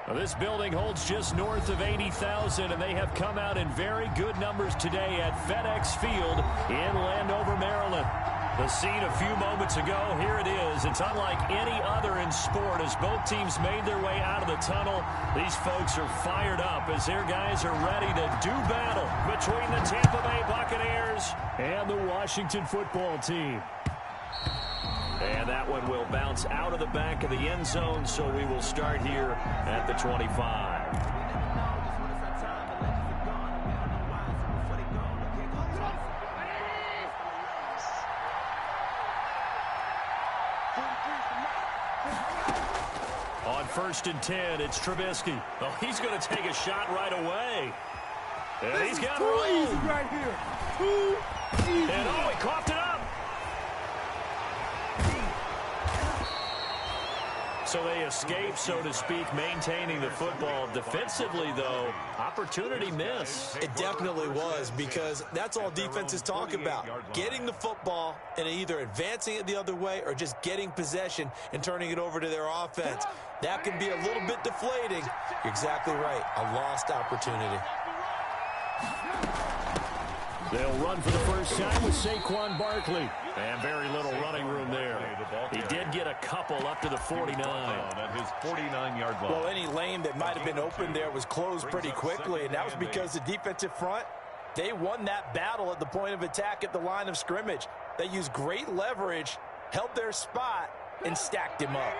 Well, this building holds just north of 80,000, and they have come out in very good numbers today at FedEx Field in Landover, Maryland. The scene a few moments ago, here it is. It's unlike any other in sport as both teams made their way out of the tunnel. These folks are fired up as their guys are ready to do battle between the Tampa Bay Buccaneers and the Washington football team. And that one will bounce out of the back of the end zone, so we will start here at the 25. On 1st and 10, it's Trubisky. Oh, he's going to take a shot right away. And he's got room right here. Too easy. And oh, he coughed it up. So they escape, so to speak, maintaining the football. Defensively, though, opportunity miss. It definitely was, because that's all defenses talk about. Getting the football and either advancing it the other way or just getting possession and turning it over to their offense. That can be a little bit deflating. You're exactly right. A lost opportunity. They'll run for the first time with Saquon Barkley. And very little running room there. He did get a couple up to the 49. At his 49-yard line. Well, any lane that might have been open there was closed pretty quickly, and that was because the defensive front, they won that battle at the point of attack at the line of scrimmage. They used great leverage, held their spot, and stacked him up.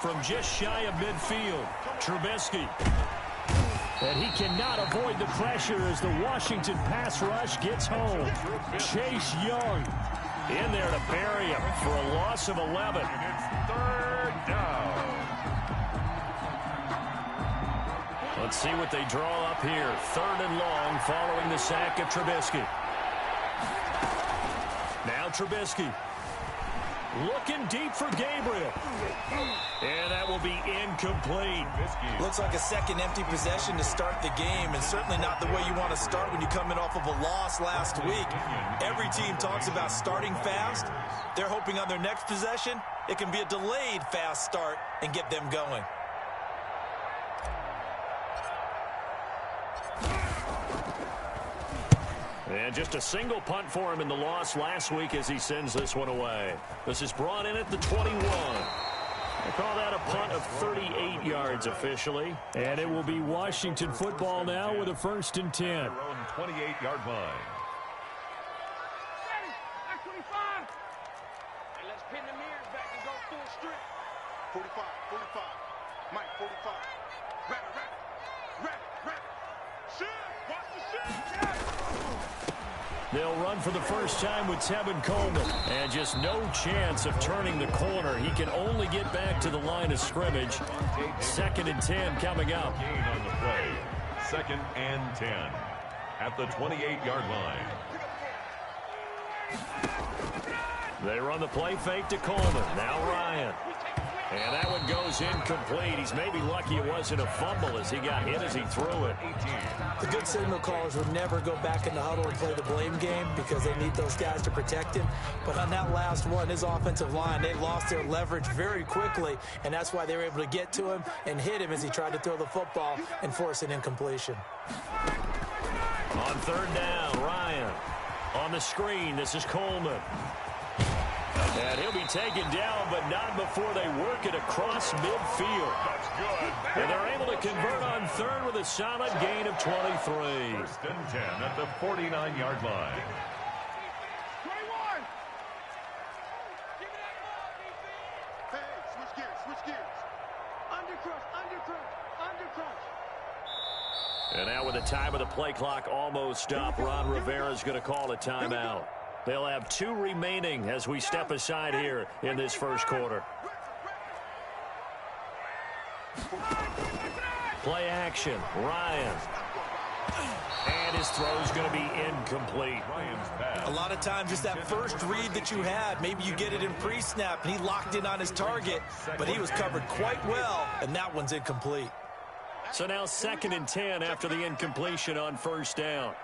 From just shy of midfield, Trubisky. And he cannot avoid the pressure as the Washington pass rush gets home. Chase Young in there to bury him for a loss of 11. And it's 3rd down. Let's see what they draw up here. 3rd and long following the sack of Trubisky. Now Trubisky. Looking deep for Gabriel. And that will be incomplete. Looks like a second empty possession to start the game, and certainly not the way you want to start when you're coming off of a loss last week. Every team talks about starting fast. They're hoping on their next possession, it can be a delayed fast start and get them going. And just a single punt for him in the loss last week as he sends this one away. This is brought in at the 21. They call that a punt of 38 yards officially. And it will be Washington football now with a 1st and 10. Their own 28-yard line. Hey, let's pin the mirrors back and go full strip. 45, 45. Mike, 45. Wrap it, wrap it. Wrap it, wrap it. Shoot! Watch the shoot! Yeah! They'll run for the first time with Tevin Coleman. And just no chance of turning the corner. He can only get back to the line of scrimmage. 2nd and 10 coming up. Gain on the play. 2nd and 10 at the 28-yard line. They run the play fake to Coleman. Now Ryan. And that one goes incomplete. He's maybe lucky it wasn't a fumble as he got hit as he threw it. The good signal callers would never go back in the huddle and play the blame game because they need those guys to protect him. But on that last one, his offensive line, they lost their leverage very quickly, and that's why they were able to get to him and hit him as he tried to throw the football and force an incompletion. On third down, Ryan. On the screen, this is Coleman. And he'll be taken down, but not before they work it across midfield. That's good. And they're able to convert on third with a solid gain of 23. First and 10 at the 49-yard line. 21. Hey, switch gears. Undercrush. And now with the time of the play clock almost up, Ron Rivera's going to call a timeout. They'll have 2 remaining as we step aside here in this first quarter. Play action, Ryan. And his throw's going to be incomplete. A lot of times it's that first read that you had. Maybe you get it in pre-snap, and he locked in on his target, but he was covered quite well, and that one's incomplete. So now 2nd and 10 after the incompletion on first down.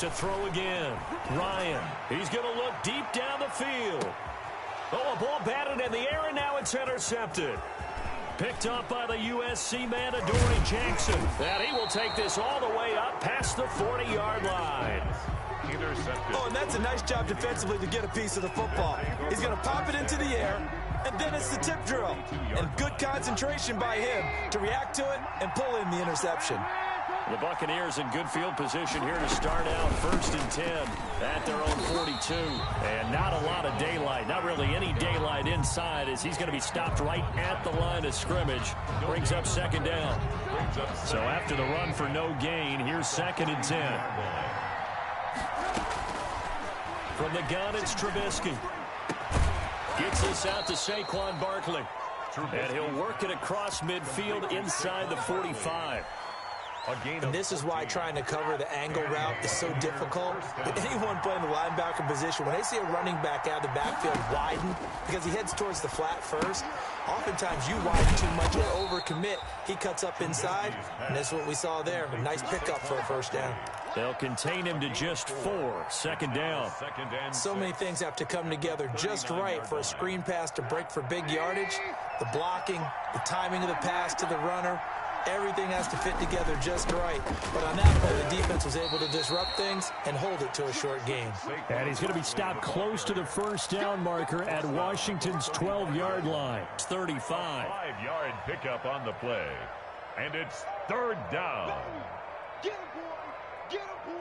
To throw again, Ryan. He's going to look deep down the field. Oh, a ball batted in the air, and now it's intercepted. Picked up by the USC man, Adoree Jackson. And he will take this all the way up past the 40-yard line. Intercepted. Oh, and that's a nice job defensively to get a piece of the football. He's going to pop it into the air, and then it's the tip drill. And good concentration by him to react to it and pull in the interception. The Buccaneers in good field position here to start out 1st and 10 at their own 42. And not a lot of daylight, not really any daylight inside as he's going to be stopped right at the line of scrimmage. Brings up 2nd down. So after the run for no gain, here's 2nd and 10. From the gun, it's Trubisky. Gets this out to Saquon Barkley. And he'll work it across midfield inside the 45. And this is why trying to cover the angle route is so difficult. Anyone playing the linebacker position, when they see a running back out of the backfield widen, because he heads towards the flat first, oftentimes you widen too much or overcommit. He cuts up inside, and that's what we saw there. A nice pickup for a 1st down. They'll contain him to just 4. 2nd down. So many things have to come together just right for a screen pass to break for big yardage. The blocking, the timing of the pass to the runner, everything has to fit together just right. But on that play, the defense was able to disrupt things and hold it to a short gain. And he's going to be stopped close to the 1st down marker at Washington's 12-yard line. It's 35. 5-yard pickup on the play. And it's 3rd down. Get him, boy. Get him, boy.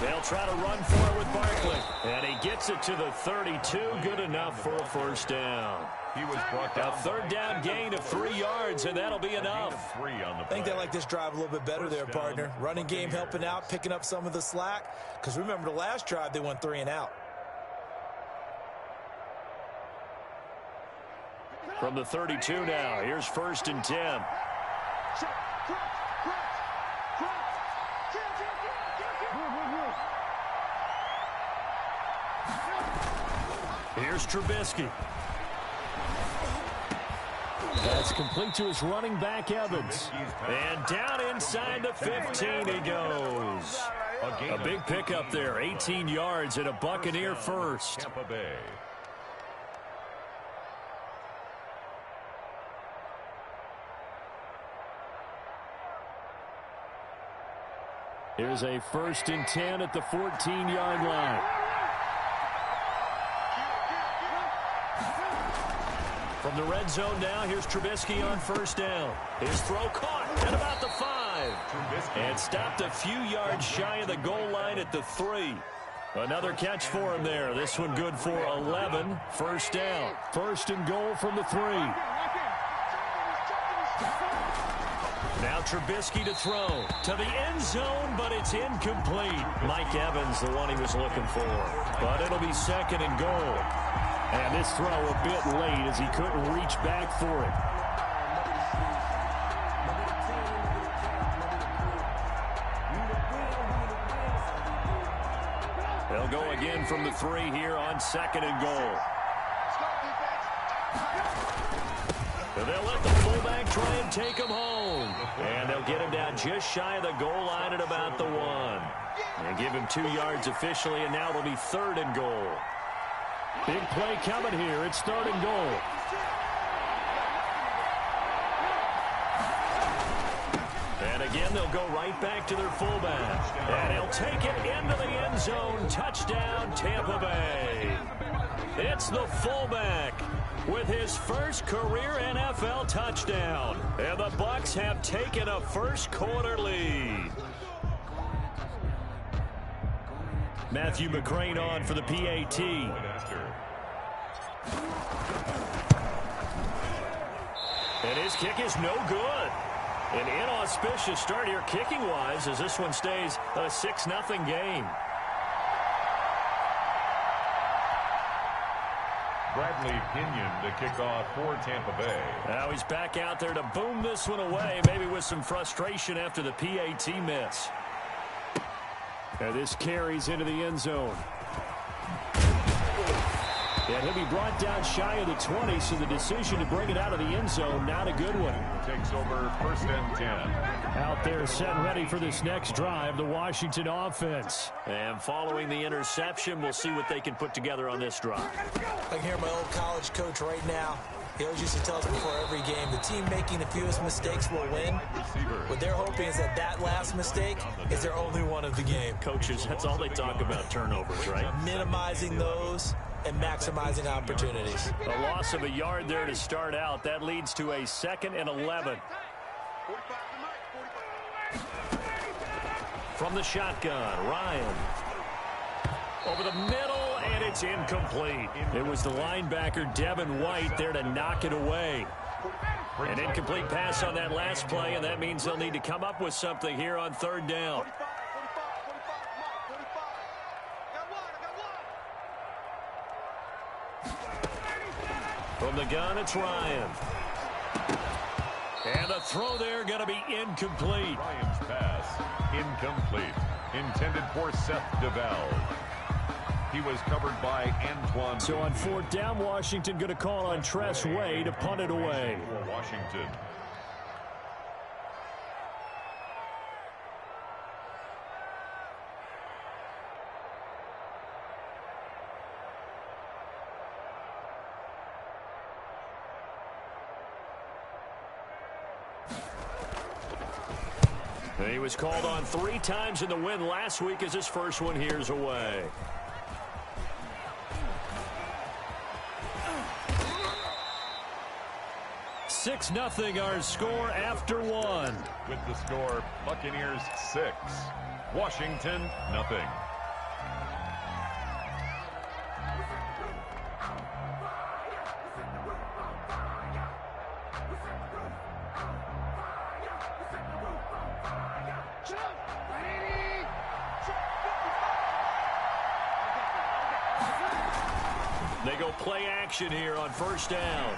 They'll try to run for it with Barkley. And he gets it to the 32. Good enough for a 1st down. He was brought down. A 3rd down gain of 3 yards, and that'll be enough. 3 on the I think play. they like this drive a little bit better there, partner. Running game helping out, picking up some of the slack. Because remember, the last drive, they went 3 and out. From the 32 now, here's 1st and 10. Here's Trubisky. That's complete to his running back, Evans. And down inside the 15 he goes. A big pickup there, 18 yards and a Buccaneer first. Tampa Bay. Here's a 1st and 10 at the 14-yard line. From the red zone now, here's Trubisky on 1st down. His throw caught at about the 5. And stopped a few yards shy of the goal line at the 3. Another catch for him there. This one good for 11. 1st down. 1st and goal from the 3. Now Trubisky to throw. To the end zone, but it's incomplete. Mike Evans, the one he was looking for. But it'll be 2nd and goal. And this throw a bit late as he couldn't reach back for it. They'll go again from the 3 here on 2nd and goal. They'll let the fullback try and take him home. And they'll get him down just shy of the goal line at about the 1. And give him 2 yards officially, and now it'll be 3rd and goal. Big play coming here. It's 3rd and goal. And again, they'll go right back to their fullback. And he'll take it into the end zone. Touchdown, Tampa Bay. It's the fullback with his first career NFL touchdown. And the Bucs have taken a first-quarter lead. Matthew McCrane on for the PAT. And his kick is no good. An inauspicious start here kicking-wise as this one stays a 6-0 game. Bradley Pinion to kick off for Tampa Bay. Now he's back out there to boom this one away, maybe with some frustration after the PAT miss. And this carries into the end zone. And he'll be brought down shy of the 20, so the decision to bring it out of the end zone, not a good one. Takes over 1st and 10. Out there set and ready for this next drive, the Washington offense. And following the interception, we'll see what they can put together on this drive. I can hear my old college coach right now. He always used to tell us before every game, the team making the fewest mistakes will win. What they're hoping is that that last mistake is their only one of the game. Coaches, that's all they talk about, turnovers, right? Minimizing those and maximizing opportunities. A loss of a yard there to start out. That leads to a 2nd and 11. From the shotgun, Ryan. Over the middle, and it's incomplete. It was the linebacker, Devin White, there to knock it away. An incomplete pass on that last play, and that means they'll need to come up with something here on 3rd down. From the gun, it's Ryan. And the throw there going to be incomplete. Ryan's pass, incomplete. Intended for Seth DeVal. He was covered by Antoine. So on 4th down, Washington going to call on Tress Way to punt it away. For Washington. He was called on 3 times in the win last week as his first one here's away. Six nothing our score after 1. With the score, Buccaneers 6, Washington nothing. They go play action here on 1st down.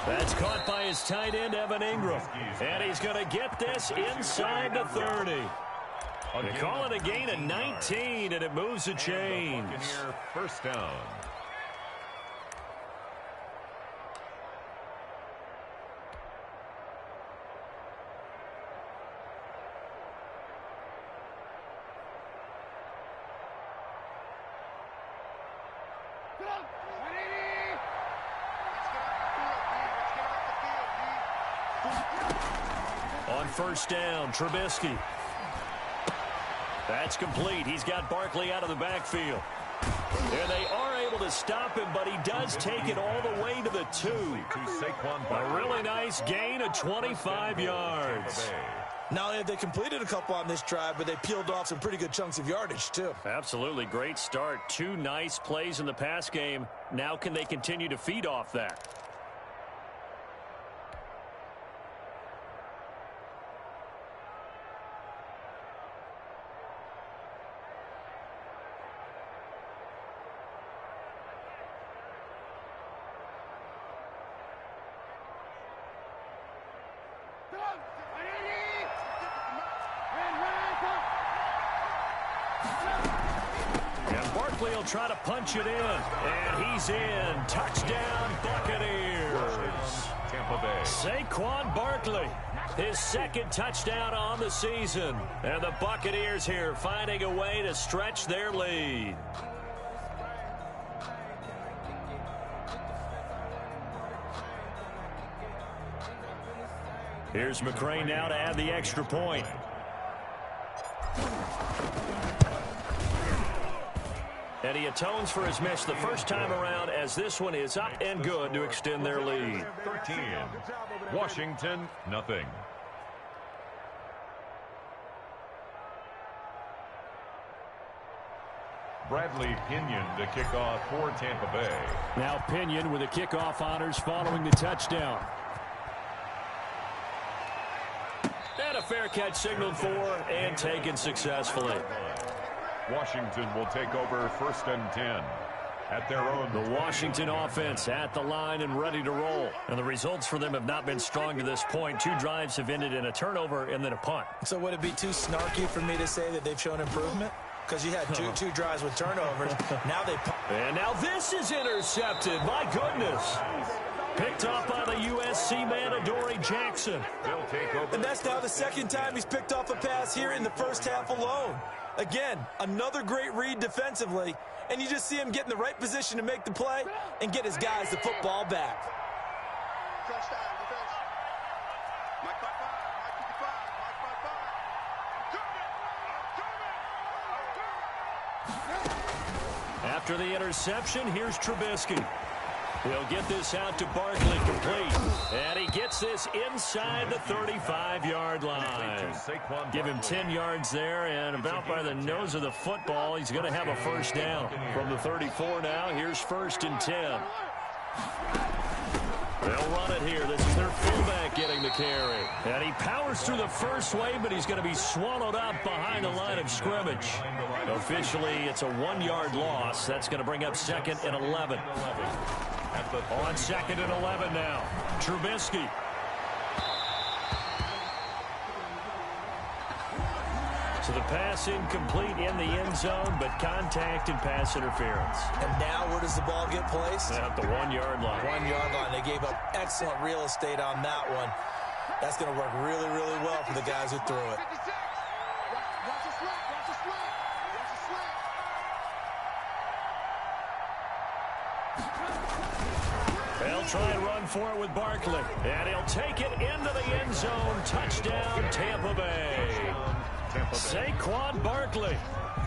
That's caught by his tight end, Evan Ingram. And he's going to get this inside the 30. They call it a gain of 19, and it moves the chains. Buccaneer 1st down. On 1st down, Trubisky. That's complete. He's got Barkley out of the backfield. And they are able to stop him, but he does take it all the way to the 2. A really nice gain of 25 yards. Not only have they completed a couple on this drive, but they peeled off some pretty good chunks of yardage, too. Absolutely. Great start. 2 nice plays in the pass game. Now can they continue to feed off that? Barkley will try to punch it in. And he's in. Touchdown, Buccaneers. Tampa Bay. Saquon Barkley, his second touchdown on the season. And the Buccaneers here finding a way to stretch their lead. Here's McCray now to add the extra point. And he atones for his miss the first time around, as this one is up and good to extend their lead. 13. Washington, nothing. Bradley Pinion to kick off for Tampa Bay. Now Pinion with the kickoff honors following the touchdown. And a fair catch signaled for and taken successfully. Washington will take over 1st and 10 at their own. The Washington offense at the line and ready to roll. And the results for them have not been strong to this point. 2 drives have ended in a turnover and then a punt. So would it be too snarky for me to say that they've shown improvement? Because you had two drives with turnovers. Now they punt. And now this is intercepted. My goodness. Picked up by the USC man, Adoree Jackson. They'll take over. And that's now the second time he's picked off a pass here in the first half alone. Again, another great read defensively, and you just see him get in the right position to make the play and get his guys the football back. Touchdown, defense. Mike 5-5, Mike 55, Mike 5-5. After the interception, here's Trubisky. He'll get this out to Barkley, complete. And he gets this inside the 35-yard line. Give him 10 yards there, and about by the nose of the football, he's going to have a first down. From the 34 now, here's 1st and 10. They'll run it here. This is their fullback getting the carry. And he powers through the first wave, but he's going to be swallowed up behind the line of scrimmage. Officially, it's a 1-yard loss. That's going to bring up 2nd and 11. On 2nd and 11 now. Trubisky. So the pass incomplete in the end zone, but contact and pass interference. And now where does the ball get placed? At the 1-yard line. 1-yard line. They gave up excellent real estate on that one. That's going to work really, really well for the guys who threw it. They'll try and run for it with Barkley. And he'll take it into the end zone. Touchdown, Tampa Bay. Saquon Barkley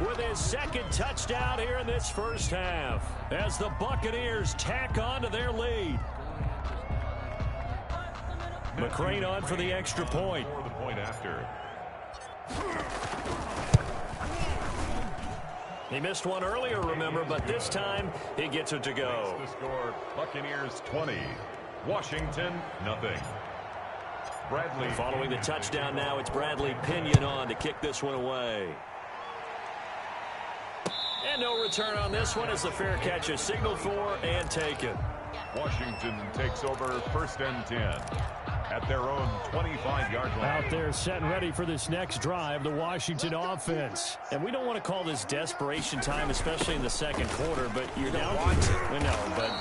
with his second touchdown here in this first half as the Buccaneers tack on to their lead. McCray on for the extra point. For the point after. He missed one earlier, remember, but this time he gets it to go. The score, Buccaneers 20, Washington nothing. Bradley. Following the touchdown now, it's Bradley Pinion on to kick this one away. And no return on this one as the fair catch is signaled for and taken. Washington takes over 1st and 10 at their own 25-yard line. Out there set and ready for this next drive, the Washington offense. And we don't want to call this desperation time, especially in the second quarter, but you're down. No, but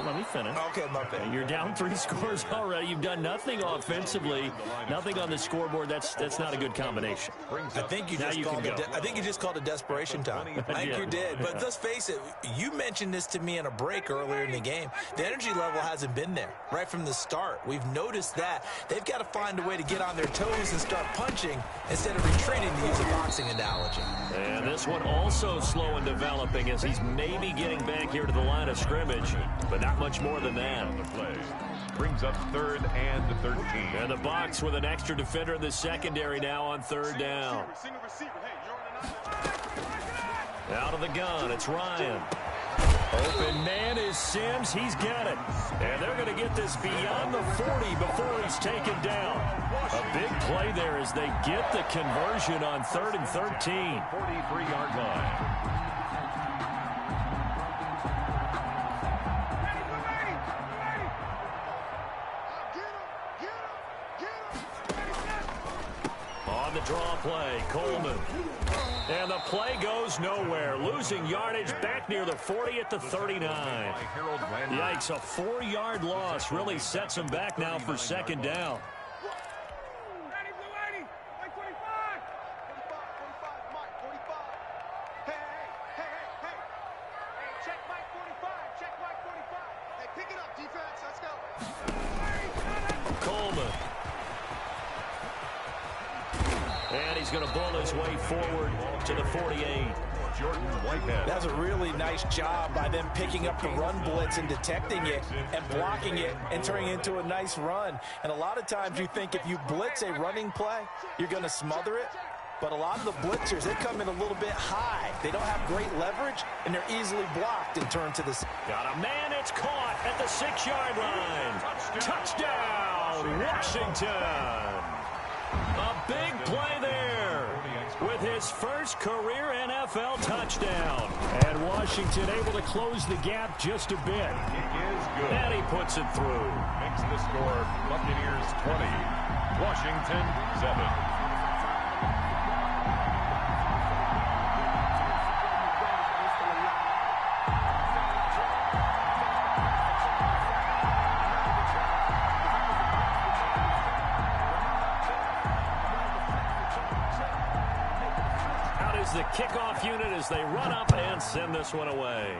let me finish. Okay, my bad. You're down 3 scores already. You've done nothing offensively, nothing on the scoreboard. That's not a good combination. I think you just called it desperation time. I think you did. But let's face it, you mentioned this to me in a break earlier in the game. The energy level hasn't been there right from the start. We've noticed that. They've got to find a way to get on their toes and start punching instead of retreating, to use a boxing analogy. And this one also slow and developing as he's maybe getting back here to the line of scrimmage, but not much more than that. On the play. Brings up 3rd and 13. And the box with an extra defender in the secondary now on 3rd down. Out of the gun, it's Ryan. Open man is Sims. He's got it. And they're going to get this beyond the 40 before he's taken down. A big play there as they get the conversion on 3rd and 13. 43-yard line. On the draw play, Coleman. And the play goes nowhere. Losing yardage back near the 40 at the 39. Yikes, a 4-yard loss really sets him back now for second down. Coleman. And he's going to bull his way forward to the 48. That's a really nice job by them picking up the run blitz and detecting it and blocking it and turning it into a nice run. And a lot of times you think if you blitz a running play, you're going to smother it. But a lot of the blitzers, they come in a little bit high. They don't have great leverage, and they're easily blocked and turned to the... Got a man, it's caught at the 6-yard line. Touchdown, Washington. A big play there with his first career NFL touchdown. And Washington able to close the gap just a bit. And he puts it through. Makes the score Buccaneers 20, Washington 7. The kickoff unit as they run up and send this one away.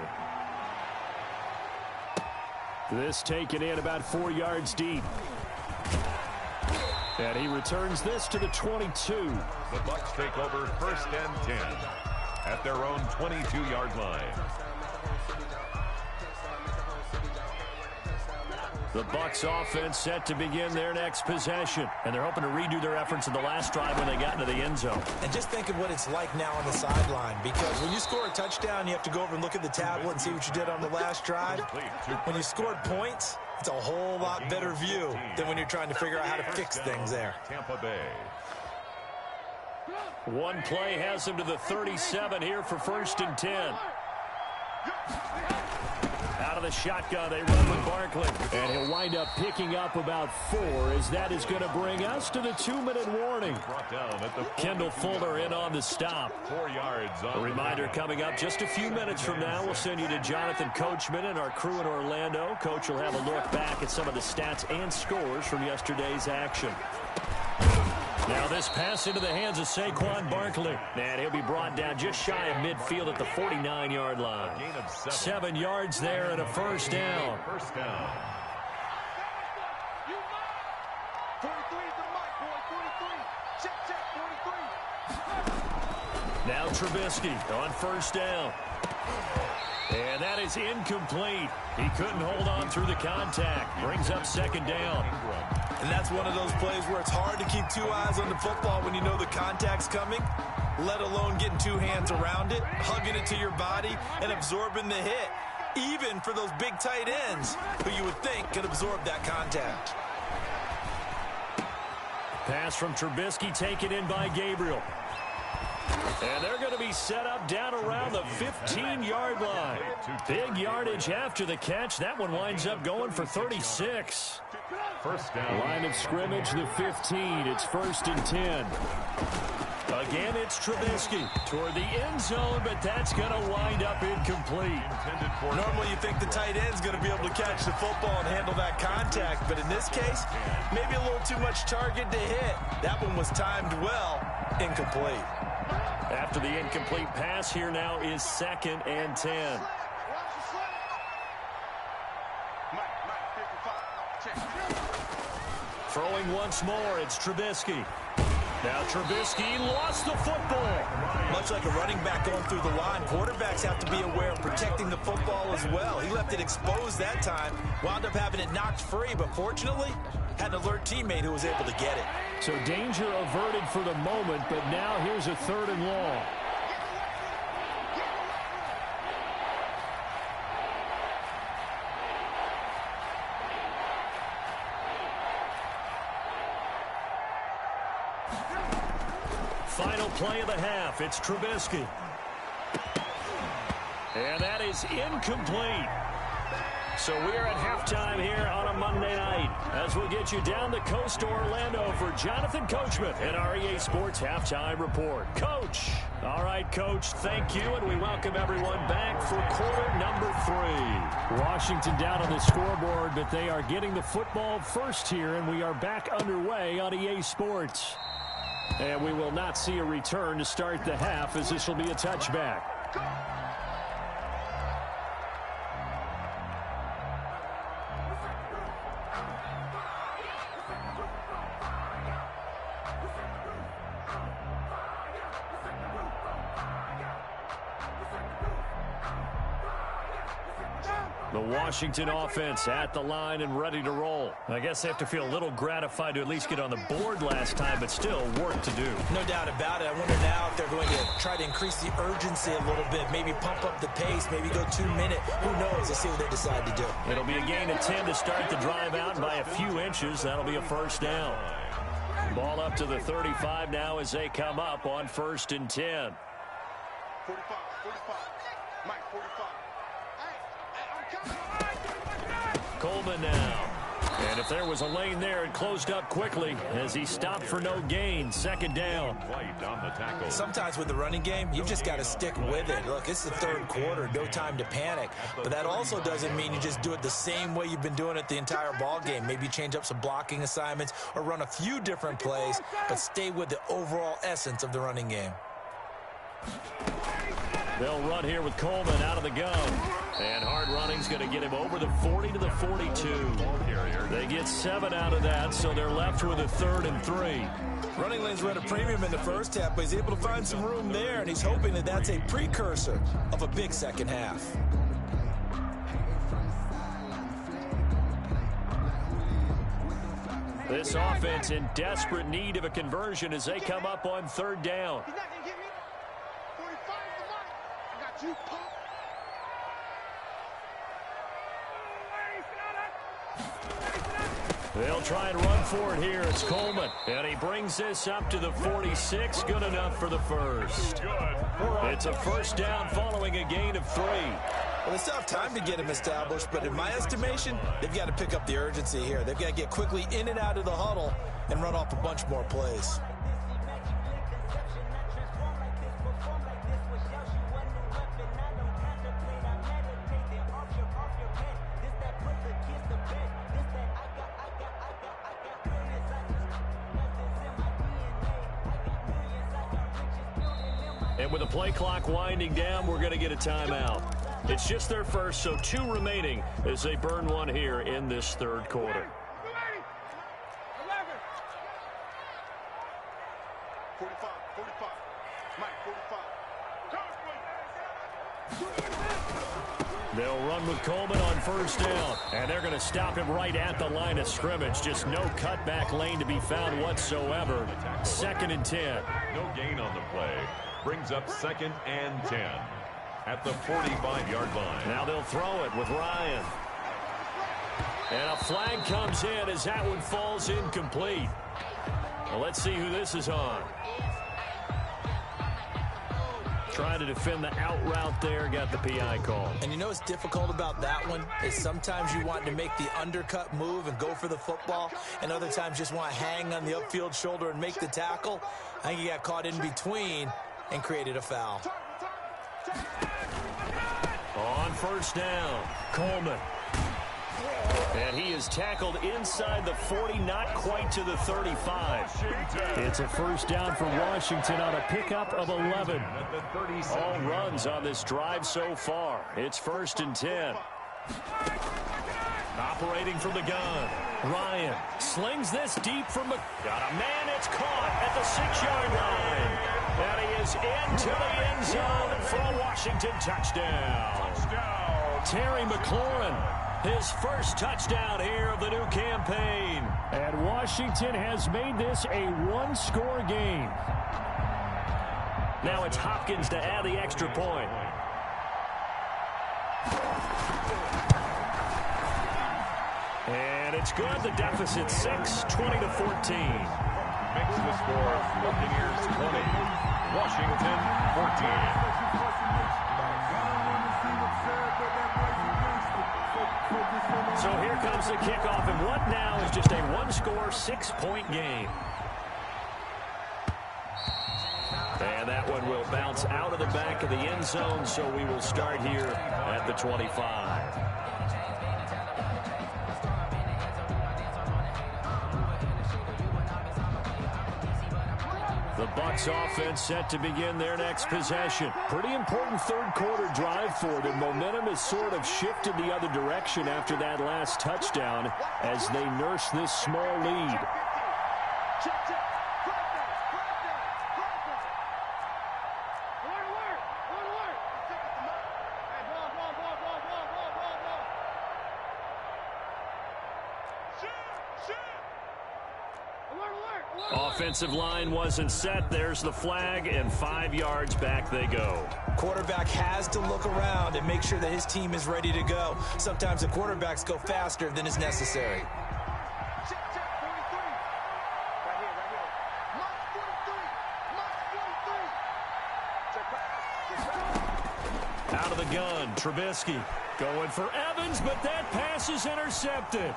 This taken in about 4 yards deep. And he returns this to the 22. The Bucs take over 1st and 10 at their own 22-yard line. The Bucs offense set to begin their next possession. And they're hoping to redo their efforts in the last drive when they got into the end zone. And just think of what it's like now on the sideline. Because when you score a touchdown, you have to go over and look at the tablet and see what you did on the last drive. When you scored points, it's a whole lot better view than when you're trying to figure out how to fix things there. Tampa Bay. One play has him to the 37 here for 1st and 10. Out of the shotgun, they run with Barkley. And he'll wind up picking up about 4 as that is going to bring us to the 2-minute warning. Kendall Fuller in on the stop. 4 yards. A reminder coming up just a few minutes from now. We'll send you to Jonathan Coachman and our crew in Orlando. Coach will have a look back at some of the stats and scores from yesterday's action. Now this pass into the hands of Saquon Barkley. And he'll be brought down just shy of midfield at the 49-yard line. 7 yards there and a 1st down. First down. Now Trubisky on 1st down. And that is incomplete. He couldn't hold on through the contact. Brings up 2nd down. And that's one of those plays where it's hard to keep 2 eyes on the football when you know the contact's coming, let alone getting 2 hands around it, hugging it to your body, and absorbing the hit, even for those big tight ends who you would think could absorb that contact. Pass from Trubisky taken in by Gabriel. And they're going to be set up down around the 15-yard line. Big yardage after the catch. That one winds up going for 36. First down. Line of scrimmage, the 15. It's 1st and 10. Again, it's Trubisky toward the end zone, but that's going to wind up incomplete. Normally you think the tight end's going to be able to catch the football and handle that contact, but in this case, maybe a little too much target to hit. That one was timed well, incomplete. After the incomplete pass, here now is 2nd and 10. Throwing once more, it's Trubisky. Now Trubisky lost the football. Much like a running back going through the line, quarterbacks have to be aware of protecting the football as well. He left it exposed that time, wound up having it knocked free, but fortunately, had an alert teammate who was able to get it. So danger averted for the moment, but now here's a 3rd and long. Final play of the half. It's Trubisky. And that is incomplete. So we're at halftime here on a Monday night as we'll get you down the coast to Orlando for Jonathan Coachman and our EA Sports Halftime Report. Coach. All right, Coach, thank you, and we welcome everyone back for quarter number 3. Washington down on the scoreboard, but they are getting the football first here, and we are back underway on EA Sports. And we will not see a return to start the half, as this will be a touchback. The Washington offense at the line and ready to roll. I guess they have to feel a little gratified to at least get on the board last time, but still work to do. No doubt about it. I wonder now if they're going to try to increase the urgency a little bit, maybe pump up the pace, maybe go 2 minute. Who knows? Let's see what they decide to do. It'll be a gain of 10 to start the drive out by a few inches. That'll be a first down. Ball up to the 35 now as they come up on 1st and 10. 45, 45. Mike, 45. Coleman now. And if there was a lane there, it closed up quickly as he stopped for no gain. 2nd down. Sometimes with the running game, you've just got to stick with it. Look, it's the 3rd quarter, no time to panic. But that also doesn't mean you just do it the same way you've been doing it the entire ball game. Maybe change up some blocking assignments or run a few different plays, but stay with the overall essence of the running game. They'll run here with Coleman out of the gun. And hard running's going to get him over the 40 to the 42. They get 7 out of that, so they're left with a 3rd and 3. Running lanes were at a premium in the first half, but he's able to find some room there, and he's hoping that that's a precursor of a big second half. This offense in desperate need of a conversion as they come up on 3rd down. He's not going to get me. 45 for Mike. I got you, pump. They'll try and run for it here. It's Coleman. And he brings this up to the 46. Good enough for the first. It's a first down following a gain of 3. Well, they still have time to get him established, but in my estimation, they've got to pick up the urgency here. They've got to get quickly in and out of the huddle and run off a bunch more plays. And with the play clock winding down, we're going to get a timeout. It's just their first, so 2 remaining as they burn one here in this 3rd quarter. 45, 45. Mike, 45. They'll run with Coleman on 1st down, and they're going to stop him right at the line of scrimmage. Just no cutback lane to be found whatsoever. 2nd and 10. No gain on the play. Brings up 2nd and 10 at the 45-yard line. Now they'll throw it with Ryan. And a flag comes in as that one falls incomplete. Well, let's see who this is on. Trying to defend the out route there, got the PI call. And you know what's difficult about that one is sometimes you want to make the undercut move and go for the football, and other times just want to hang on the upfield shoulder and make the tackle. I think he got caught in between and created a foul. On 1st down, Coleman. And he is tackled inside the 40, not quite to the 35. It's a first down for Washington on a pickup of 11. All runs on this drive so far. It's 1st and 10. Operating from the gun. Ryan slings this deep from the... Got a man, it's caught at the 6-yard line. And he is into the end zone for a Washington touchdown. Terry McLaurin, his first touchdown here of the new campaign. And Washington has made this a 1-score game. Now it's Hopkins to add the extra point. And it's good. The deficit 6, 20 to 14. Makes the score Buccaneers 20, Washington 14. So here comes the kickoff, and what now is just a one-score, 6-point game. And that one will bounce out of the back of the end zone, so we will start here at the 25. The Bucs offense set to begin their next possession. Pretty important third-quarter drive for them. Momentum has sort of shifted the other direction after that last touchdown as they nurse this small lead. Offensive line wasn't set. There's the flag, and 5 yards back they go. Quarterback has to look around and make sure that his team is ready to go. Sometimes the quarterbacks go faster than is necessary. Out of the gun, Trubisky going for Evans, but that pass is intercepted.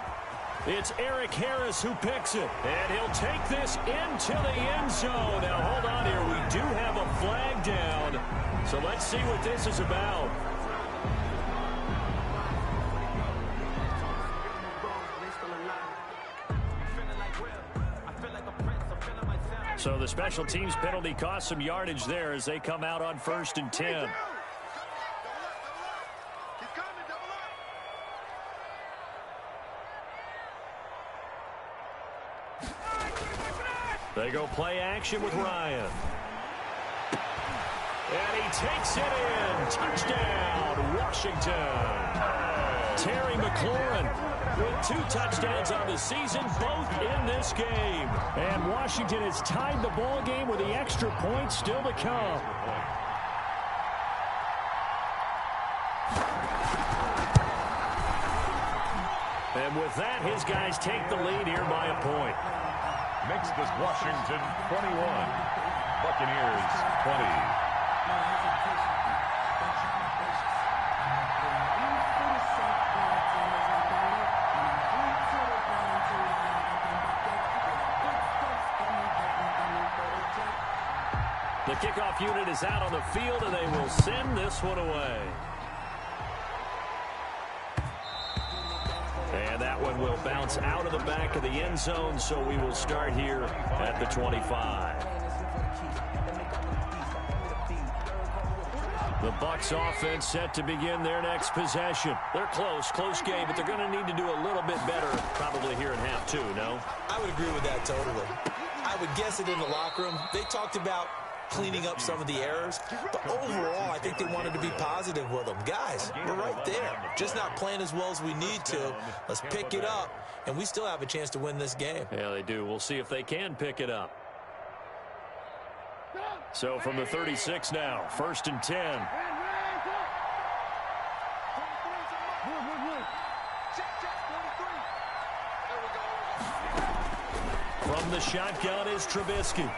It's Eric Harris who picks it, and he'll take this into the end zone. Now, hold on here. We do have a flag down, so let's see what this is about. So the special teams penalty cost some yardage there as they come out on 1st and 10. They go play action with Ryan. And he takes it in. Touchdown, Washington. Terry McLaurin with 2 touchdowns on the season, both in this game. And Washington has tied the ball game with the extra point still to come. And with that, his guys take the lead here by a point. Makes this Washington 21, Buccaneers 20. The kickoff unit is out on the field, and they will send this one away. And that one will bounce out of the back of the end zone, so we will start here at the 25. The Bucs offense set to begin their next possession. They're close game, but they're going to need to do a little bit better probably here in half 2, no? I would agree with that totally. I would guess it in the locker room. They talked about cleaning up some of the errors, but overall I think they wanted to be positive with them. Guys, we're right there, just not playing as well as we need to. Let's pick it up, and we still have a chance to win this game. Yeah, they do. We'll see if they can pick it up. So from the 36 now, 1st and 10. From the shotgun is Trubisky.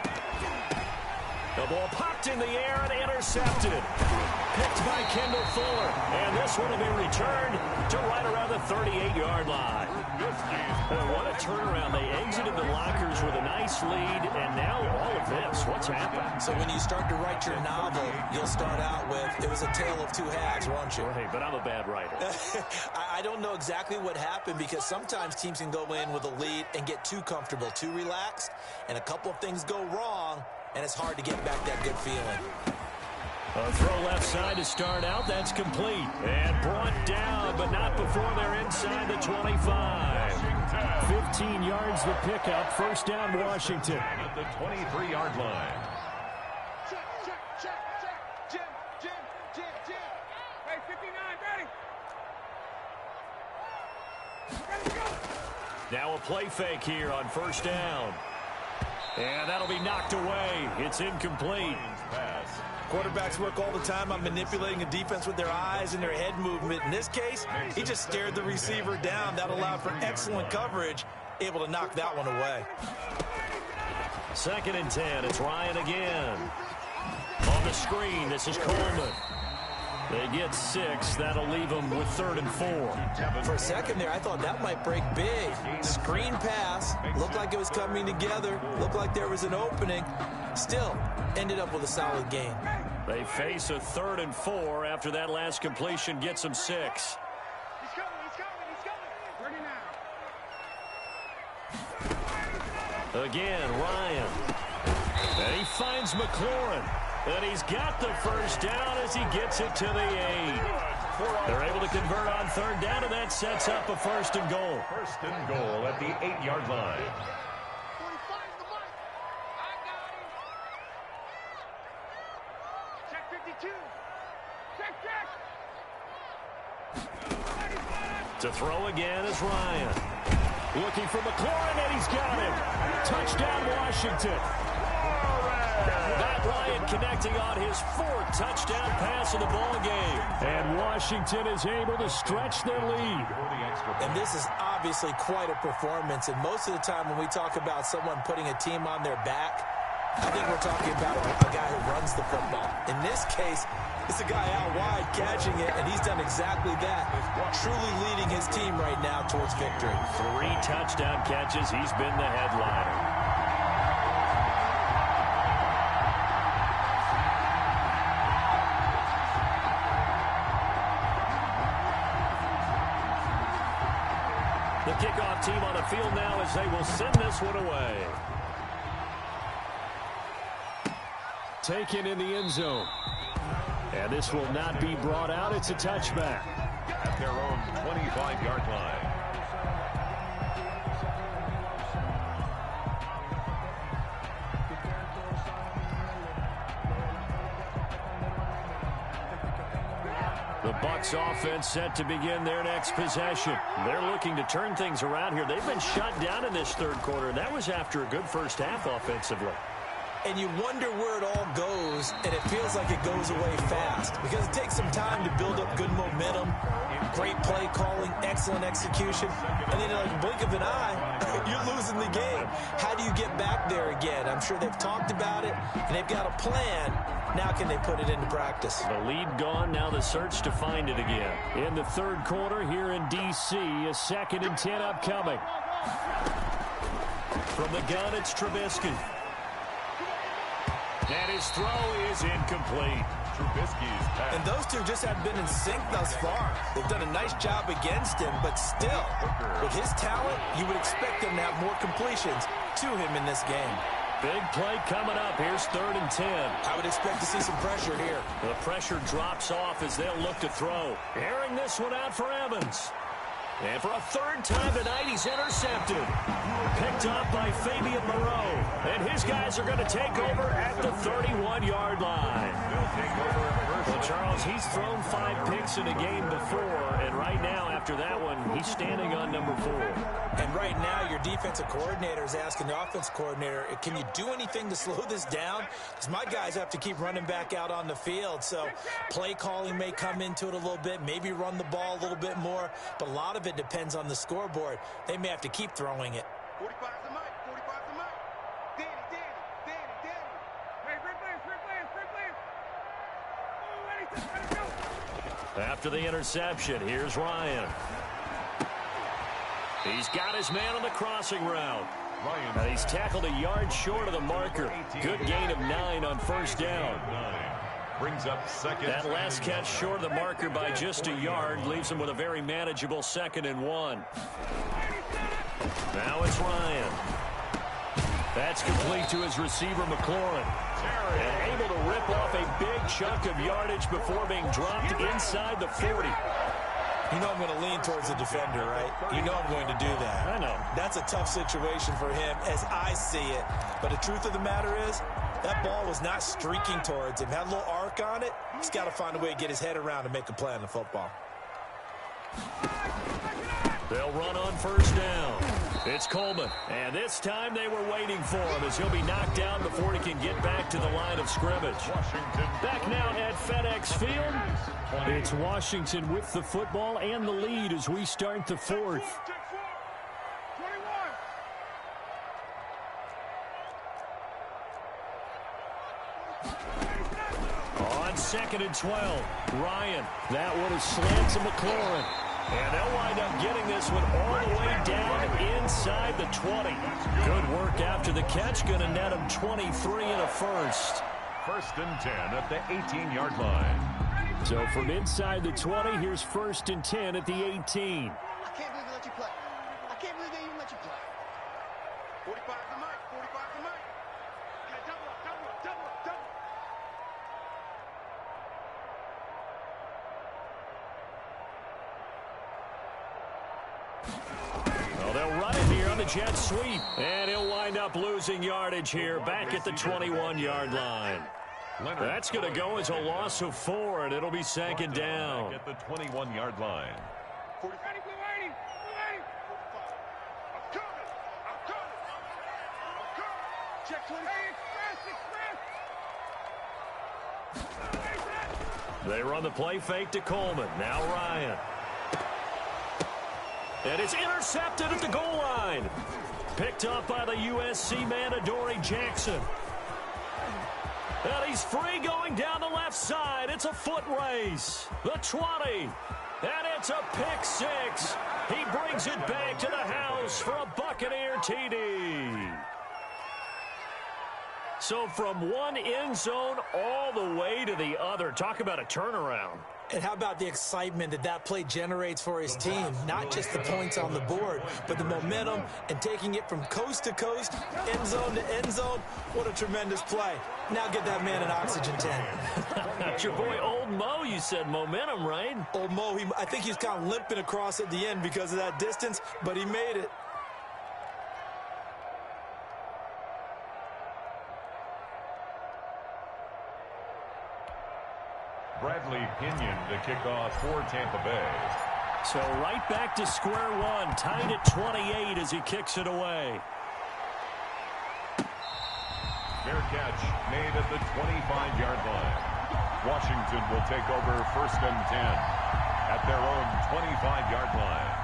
The ball popped in the air and intercepted. Picked by Kendall Fuller. And this one will be returned to right around the 38-yard line. Boy, what a turnaround. They exited the lockers with a nice lead, and now all of this. What's happened? So when you start to write your novel, you'll start out with, it was a tale of 2 halves, won't you? Right, but I'm a bad writer. I don't know exactly what happened, because sometimes teams can go in with a lead and get too comfortable, too relaxed, and a couple of things go wrong, and it's hard to get back that good feeling. A throw left side to start out. That's complete. And brought down, but not before they're inside the 25. 15 yards the pickup. First down, Washington. At the 23-yard line. Check. Jim. Hey, 59, ready? Go. Now a play fake here on first down. And that'll be knocked away. It's incomplete. Pass. Quarterbacks work all the time on manipulating a defense with their eyes and their head movement. In this case, he just stared the receiver down. That allowed for excellent coverage, able to knock that one away. 2nd and 10. It's Ryan again. On the screen, this is Coleman. They get 6. That'll leave them with 3rd and 4. For a second there, I thought that might break big. Screen pass. Looked like it was coming together. Looked like there was an opening. Still, ended up with a solid gain. They face a 3rd and 4 after that last completion gets them 6. He's coming. Ready now. Again, Ryan. And he finds McLaurin. And he's got the first down as he gets it to the 8. They're able to convert on 3rd down, and that sets up a 1st and goal. 1st and goal at the 8-yard line. 45's the mark. I got him. Check 52. Check. To throw again is Ryan. Looking for McLaurin, and he's got him. Touchdown, Washington. Matt Ryan connecting on his 4th touchdown pass of the ball game. And Washington is able to stretch their lead. And this is obviously quite a performance. And most of the time when we talk about someone putting a team on their back, I think we're talking about a guy who runs the football. In this case, it's a guy out wide catching it, and he's done exactly that. Truly leading his team right now towards victory. 3 touchdown catches. He's been the headliner. The kickoff team on the field now as they will send this one away. Taken in the end zone. And this will not be brought out. It's a touchback. At their own 25-yard line. The Bucs offense set to begin their next possession. They're looking to turn things around here. They've been shut down in this 3rd quarter, and that was after a good first half offensively. And you wonder where it all goes, and it feels like it goes away fast because it takes some time to build up good momentum, great play calling, excellent execution, and then in like a blink of an eye, you're losing the game. How do you get back there again? I'm sure they've talked about it, and they've got a plan. Now can they put it into practice? The lead gone, now the search to find it again. In the 3rd quarter here in D.C., a 2nd and 10 upcoming. From the gun, it's Trubisky. And his throw is incomplete. Trubisky's pass. And those two just haven't been in sync thus far. They've done a nice job against him, but still, with his talent, you would expect them to have more completions to him in this game. Big play coming up. Here's 3rd and 10. I would expect to see some pressure here. The pressure drops off as they'll look to throw. Airing this one out for Evans. And for a 3rd time tonight, he's intercepted. Picked up by Fabian Moreau. And his guys are going to take over at the 31-yard line. Well, Charles, he's thrown 5 picks in a game before. And right now, after that one, he's standing on number 4. And right now, your defensive coordinator is asking the offense coordinator, can you do anything to slow this down? Because my guys have to keep running back out on the field. So play calling may come into it a little bit, maybe run the ball a little bit more. But a lot of it depends on the scoreboard. They may have to keep throwing it. 45's the mic. 45's the mic. Danny. Hey, great play. After the interception, here's Ryan. He's got his man on the crossing route. And he's tackled a yard short of the marker. Good gain of 9 on 1st down. Brings up 2nd. That last catch short of the marker by just a yard leaves him with a very manageable 2nd and 1. Now it's Ryan. That's complete to his receiver, McLaurin. And able to rip off a big chunk of yardage before being dropped inside the 40. You know I'm going to lean towards the defender, right? You know I'm going to do that. I know. That's a tough situation for him as I see it. But the truth of the matter is, that ball was not streaking towards him. Had a little arc on it. He's got to find a way to get his head around and make a play on the football. They'll run on 1st down. It's Coleman. And this time they were waiting for him as he'll be knocked down before he can get back to the line of scrimmage. Back now at FedEx Field. It's Washington with the football and the lead as we start the 4th. 2nd and 12. Ryan, that one is slant to McLaurin. And they'll wind up getting this one all the way down inside the 20. Good work after the catch. Going to net him 23 and a first. 1st and 10 at the 18-yard line. So from inside the 20, here's 1st and 10 at the 18. I can't believe they let you play. I can't believe they even let you play. 45 to Mike. 45 to Mike. Okay, double up, double up, double up, double up. Well, they'll run it here on the jet sweep. And he'll wind up losing yardage here back at the 21-yard line. That's going to go as a loss of 4, and it'll be 2nd down. At the 21-yard line. 45. We're waiting. 45. I'm coming. I'm coming. I'm coming. Check 20. Express. They run the play fake to Coleman. Now Ryan. And it's intercepted at the goal line. Picked up by the USC man, Adoree Jackson. And he's free going down the left side. It's a foot race. The 20. And it's a pick 6. He brings it back to the house for a Buccaneer TD. So from one end zone all the way to the other. Talk about a turnaround. And how about the excitement that that play generates for his team? Not just the points on the board, but the momentum and taking it from coast to coast, end zone to end zone. What a tremendous play. Now get that man an oxygen tank. That's your boy Old Mo. You said momentum, right? Old Mo, I think he's kind of limping across at the end because of that distance, but he made it. Bradley Pinion to kick off for Tampa Bay. So right back to square one, tied at 28 as he kicks it away. Fair catch made at the 25-yard line. Washington will take over 1st and 10 at their own 25-yard line.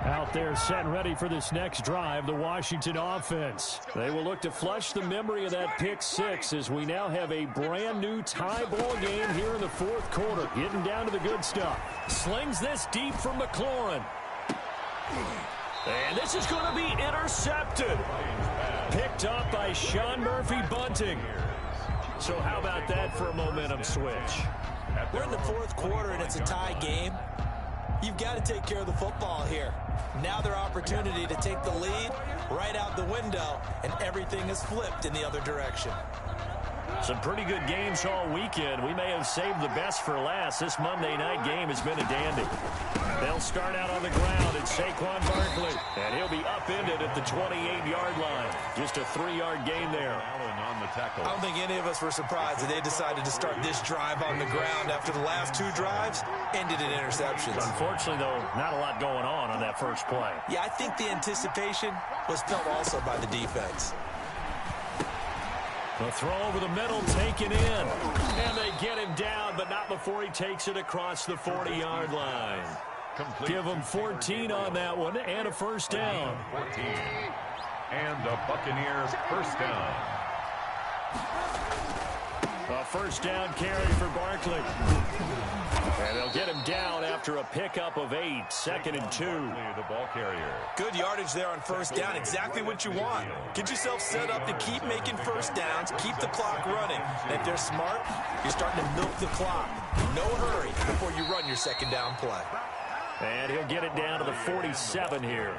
Out there set and ready for this next drive, the Washington offense. They will look to flush the memory of that pick 6 as we now have a brand new tie ball game here in the 4th quarter. Getting down to the good stuff. Slings this deep from McLaurin. And this is going to be intercepted. Picked up by Sean Murphy-Bunting. So how about that for a momentum switch? We're in the 4th quarter and it's a tie game. You've got to take care of the football here. Now their opportunity to take the lead right out the window, and everything is flipped in the other direction. Some pretty good games all weekend. We may have saved the best for last. This Monday night game has been a dandy. They'll start out on the ground. It's Saquon Barkley, and he'll be upended at the 28-yard line. Just a 3-yard gain there. Allen on the tackle. I don't think any of us were surprised that they decided to start this drive on the ground after the last 2 drives ended in interceptions. Unfortunately, though, not a lot going on that first play. Yeah, I think the anticipation was felt also by the defense. The throw over the middle, taken in. And they get him down, but not before he takes it across the 40-yard line. Give him 14 on that one and a 1st down. 14. And a Buccaneer 1st down. A 1st down carry for Barkley. And they'll get him down after a pickup of 8. 2nd and 2. The ball carrier. Good yardage there on 1st down. Exactly what you want. Get yourself set up to keep making 1st downs. Keep the clock running. And if they're smart, you're starting to milk the clock. No hurry before you run your 2nd down play. And he'll get it down to the 47 here.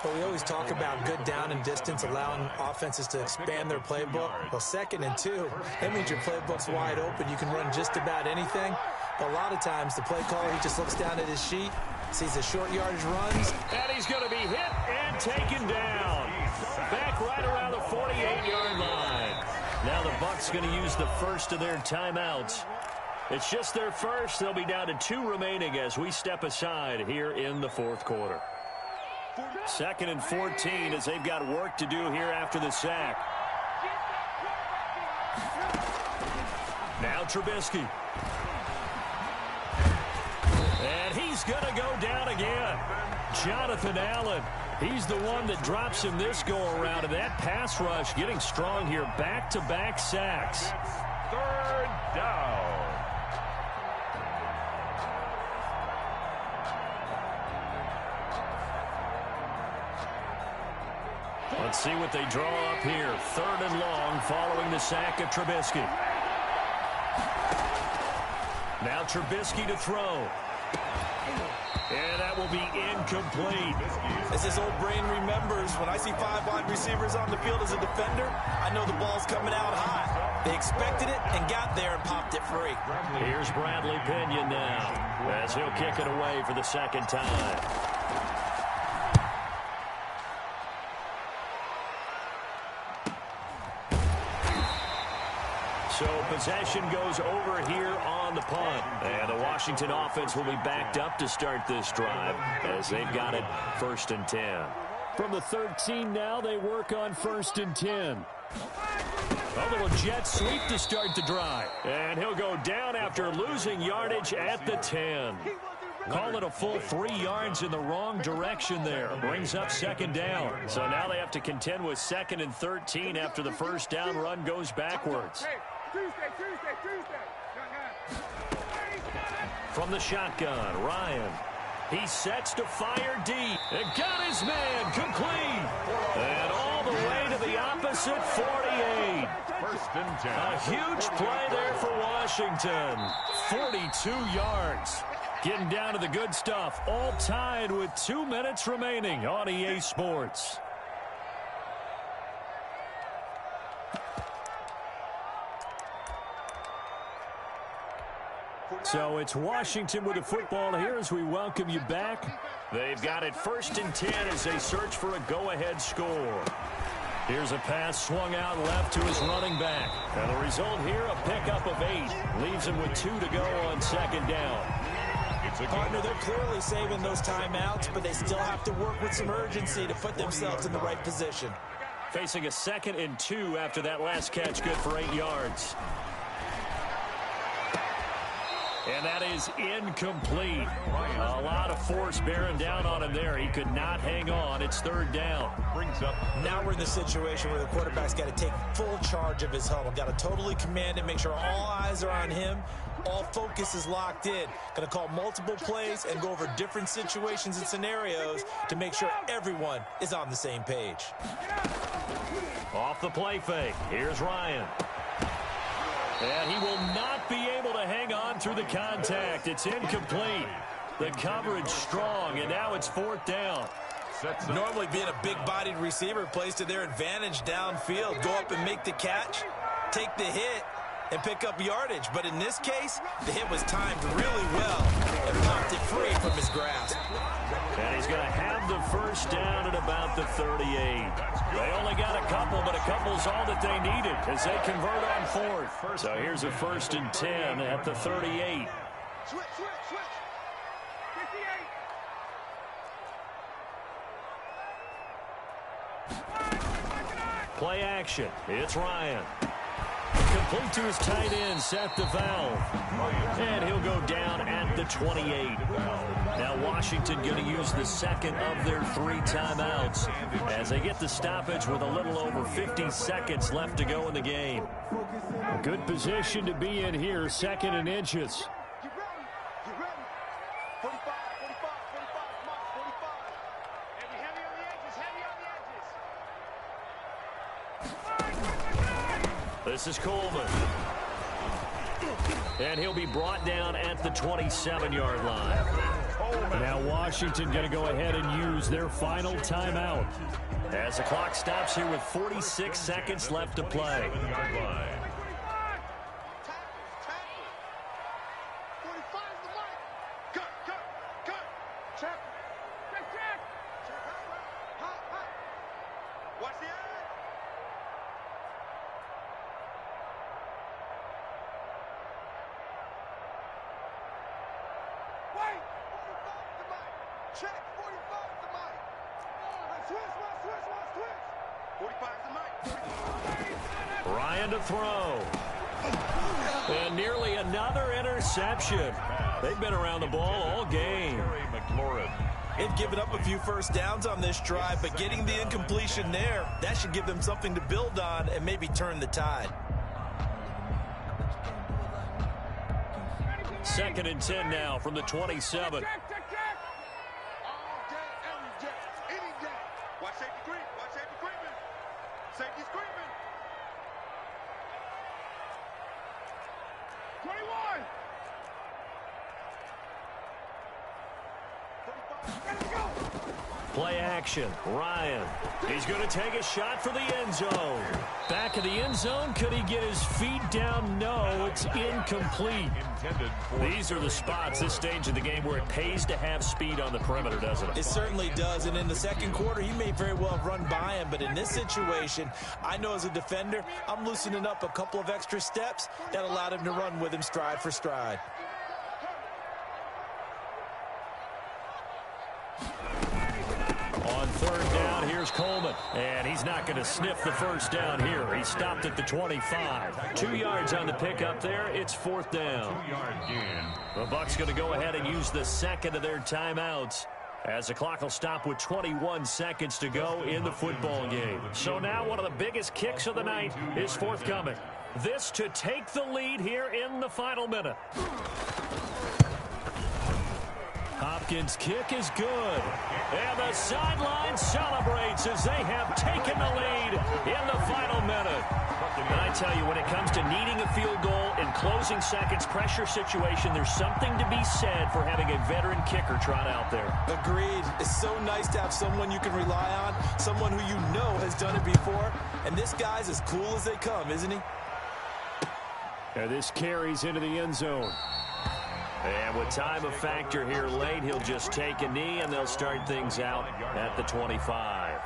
Well, we always talk about good down and distance, allowing offenses to expand their playbook. Well, 2nd and 2, that means your playbook's wide open. You can run just about anything. But a lot of times, the play caller, he just looks down at his sheet, sees the short yardage runs. And he's going to be hit and taken down. Back right around the 48-yard line. Now the Bucs going to use the first of their timeouts. It's just their first. They'll be down to 2 remaining as we step aside here in the 4th quarter. 2nd and 14 as they've got work to do here after the sack. Now Trubisky. And he's going to go down again. Jonathan Allen. He's the one that drops him this go-around, and that pass rush getting strong here. Back-to-back sacks. Third down. Let's see what they draw up here. 3rd and long following the sack of Trubisky. Now Trubisky to throw. And that will be incomplete. As his old brain remembers, when I see 5 wide receivers on the field as a defender, I know the ball's coming out high. They expected it and got there and popped it free. Here's Bradley Pinion now, as he'll kick it away for the 2nd time. So possession goes over here on the punt. And the Washington offense will be backed up to start this drive as they've got it 1st and 10. From the 13 now, they work on 1st and 10. A little jet sweep to start the drive. And he'll go down after losing yardage at the 10. Call it a full 3 yards in the wrong direction there. Brings up 2nd down. So now they have to contend with 2nd and 13 after the 1st down run goes backwards. From the shotgun, Ryan. He sets to fire deep. And got his man complete. And all the way to the opposite 48. 1st and 10. A huge play there for Washington. 42 yards. Getting down to the good stuff. All tied with 2 minutes remaining on EA Sports. So it's Washington with the football here as we welcome you back. They've got it 1st and 10 as they search for a go-ahead score. Here's a pass swung out left to his running back. And the result here, a pickup of 8. Leaves him with 2 to go on 2nd down. Partner, they're clearly saving those timeouts, but they still have to work with some urgency to put themselves in the right position. Facing a 2nd and 2 after that last catch, good for 8 yards. And that is incomplete. A lot of force bearing down on him there. He could not hang on. It's 3rd down. Brings up. Now we're in the situation where the quarterback's got to take full charge of his huddle. Got to totally command it, make sure all eyes are on him. All focus is locked in. Going to call multiple plays and go over different situations and scenarios to make sure everyone is on the same page. Off the play fake. Here's Ryan. And he will not be able to hang on through the contact. It's incomplete. The coverage strong, and now it's 4th down. Normally being a big-bodied receiver plays to their advantage downfield. Go up and make the catch, take the hit, and pick up yardage. But in this case, the hit was timed really well and popped it free from his grasp. And he's going to have the 1st down at about the 38. They only got a couple, but a couple's all that they needed as they convert on 4th. So here's a 1st and 10 at the 38. Switch. 58. Play action. It's Ryan. Complete to his tight end, Seth DeValve. And he'll go down at the 28. Now Washington going to use the 2nd of their 3 timeouts as they get the stoppage with a little over 50 seconds left to go in the game. A good position to be in here, 2nd and inches. Get ready. 45, 45, 45. And we heavy on the edges, This is Coleman. And he'll be brought down at the 27-yard line. Now Washington going to go ahead and use their final timeout as the clock stops here with 46 seconds left to play. 45 is the mic. Cut. Check. Hot. Watch the eye. Wait. 45 is the mic. Check. 45 is the mic. Switch. 45 is the mic. Ryan to throw. And nearly another interception. They've been around the ball all game. McLaurin They've given up a few first downs on this drive, but getting the incompletion there, that should give them something to build on and maybe turn the tide. 2nd and 10 now from the 27. Watch safety green. Watch safety screaming. Safety screaming. 21. 35. Let's go. Play action. Ryan. He's going to take a shot for the end zone. Back of the end zone. Could he get his feet down? No, it's incomplete. These are the spots this stage of the game where it pays to have speed on the perimeter, doesn't it? It certainly does, and in the second quarter, he may very well have run by him, but in this situation, I know as a defender, I'm loosening up a couple of extra steps that allowed him to run with him stride for stride. On 3rd down, here's Coleman. And he's not going to sniff the first down here. He stopped at the 25. 2 yards on the pickup there. It's 4th down. 2-yard gain. The Bucs going to go ahead and use the second of their timeouts, as the clock will stop with 21 seconds to go in the football game. So now one of the biggest kicks of the night is forthcoming. This to take the lead here in the final minute. Hopkins' kick is good. And the sideline celebrates as they have taken the lead in the final minute. And I tell you, when it comes to needing a field goal in closing seconds, pressure situation, there's something to be said for having a veteran kicker trot out there. Agreed. It's so nice to have someone you can rely on, someone who you know has done it before. And this guy's as cool as they come, isn't he? And this carries into the end zone. And with time a factor here late, he'll just take a knee, and they'll start things out at the 25.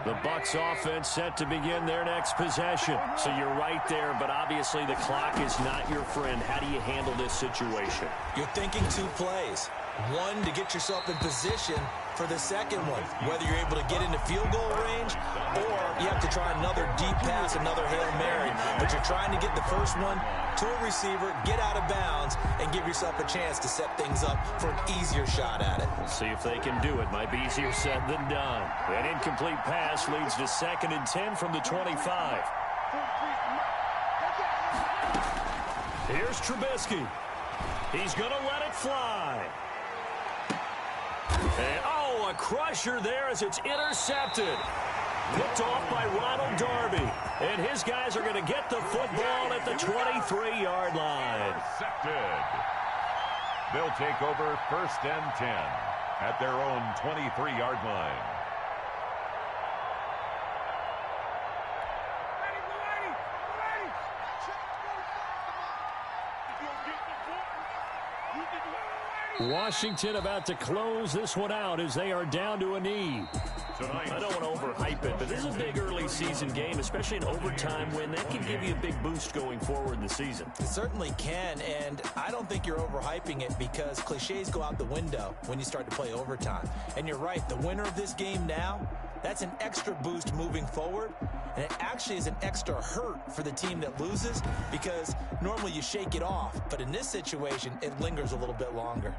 The Bucs offense set to begin their next possession. So you're right there, but obviously the clock is not your friend. How do you handle this situation? You're thinking 2 plays. One, to get yourself in position for the second one, whether you're able to get into field goal range or you have to try another deep pass, another Hail Mary. But you're trying to get the first one to a receiver, get out of bounds, and give yourself a chance to set things up for an easier shot at it. We'll see if they can do it. Might be easier said than done. An incomplete pass leads to 2nd and 10 from the 25. Here's Trubisky. He's going to let it fly. And, a crusher there as it's intercepted. Picked off by Ronald Darby. And his guys are going to get the football at the 23-yard line. Intercepted. They'll take over 1st and 10 at their own 23-yard line. Washington about to close this one out as they are down to a knee. I don't want to overhype it, but this is a big early season game, especially an overtime win. That can give you a big boost going forward in the season. It certainly can, and I don't think you're overhyping it because cliches go out the window when you start to play overtime. And you're right, the winner of this game now, that's an extra boost moving forward, and it actually is an extra hurt for the team that loses because normally you shake it off, but in this situation, it lingers a little bit longer.